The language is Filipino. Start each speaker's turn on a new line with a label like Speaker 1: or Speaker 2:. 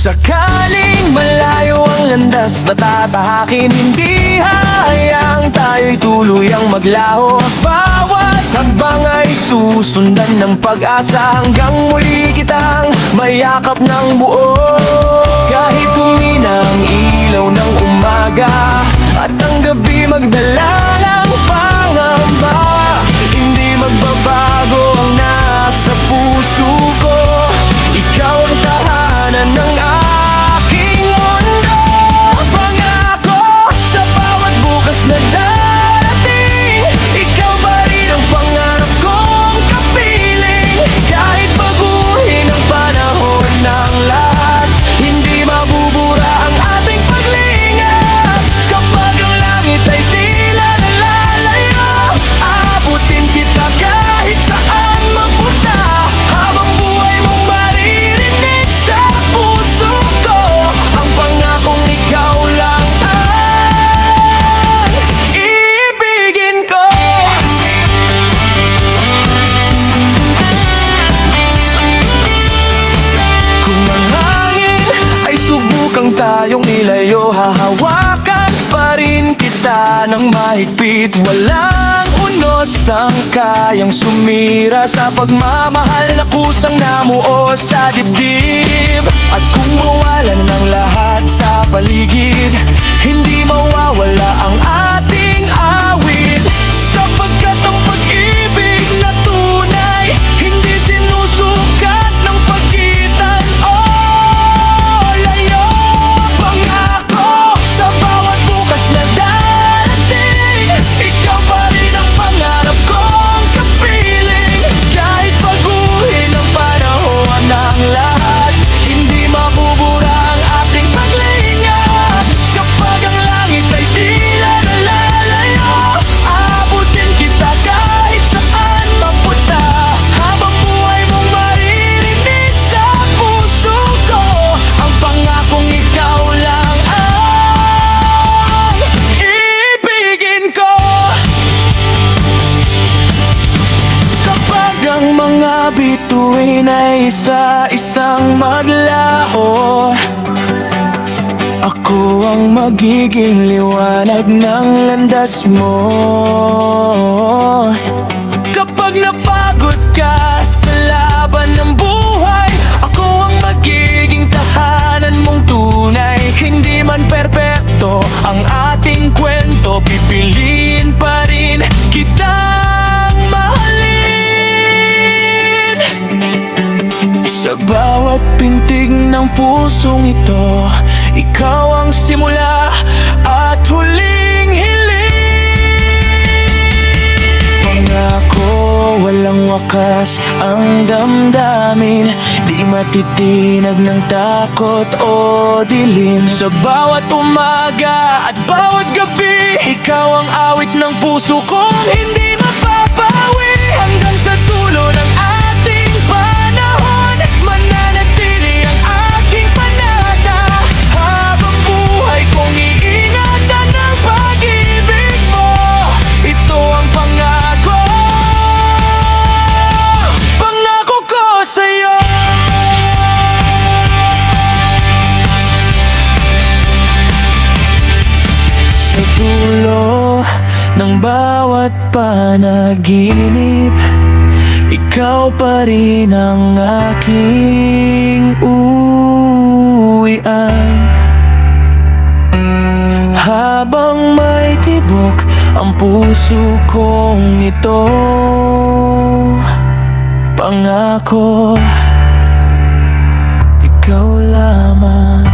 Speaker 1: Sakaling malayo ang landas na tatahakin, hindi hayaang tayo'y tuluyang maglaho. Bawat hakbang ay susundan ng pag-asa, hanggang muli kitang mayakap ng buo. Kahit humina ang ilaw ng umaga at ang gabi magdala ng pangamba, hindi magbabago ang nasa puso ko. Ikaw ang tahanan ng aking mundo. Pangako sa bawat bukas na darating, ikaw pa rin ang pangarap kong kapiling. Kahit baguhin ang panahon ng lahat, hindi mabubura ang ating paglingap. Kapag ang langit ay tila nalalayo, aabutin kita kahit saan mapunta. Habang buhay mong maririnig sa puso ko ang pangakong ikaw lang ang iibigin ko. Kung ang hangin ay subukang tayong ilayo, hahawakan pa rin kita ng mahigpit. Walang unos ang kayang sumira sa pagmamahal na kusang namuo sa dibdib. At kung mawalan ng lahat sa paligid, hindi mawawala ang ating awit. Sapagkat ang pag-ibig na tunay, hindi sinusukat ng pagitan o layo. Pangako sa bawat bukas na darating, ikaw pa rin ang pangarap kong kapiling. Kahit baguhin ang panahon ng lahat, hindi mabubura ang ating paglingap. Kapag ang langit ay tila nalalayo, aabutin kita kahit saan mapunta. Habang buhay mong maririnig sa puso ko ang pangakong ikaw lang ang iibigin ko. Kapag ang mga bituin ay isa-isang maglaho, ako ang magiging liwanag ng landas mo. Kapag napagod ka sa laban ng buhay, ako ang magiging tahanan mong tunay. Hindi man perpekto ang ating kwento, pipiliin pa rin kitang mahalin. Sa bawat pintig ng pusong ito, ikaw ang simula at huling hiling. Pangako walang wakas ang damdamin, di matitinag ng takot o dilim. Sa bawat umaga at bawat gabi, ikaw ang awit ng puso kong hindi mapapawi. Hanggang sa dulo ng ating panahon, mananatili ang aking panata. Habang buhay kong iingatan ang pag-ibig mo, ito ang pangako, pangako ko sa'yo. Sa dulo ng bawat panaginip, ikaw pa rin ang aking uwian. Habang may tibok ang puso kong ito, pangako, ikaw lamang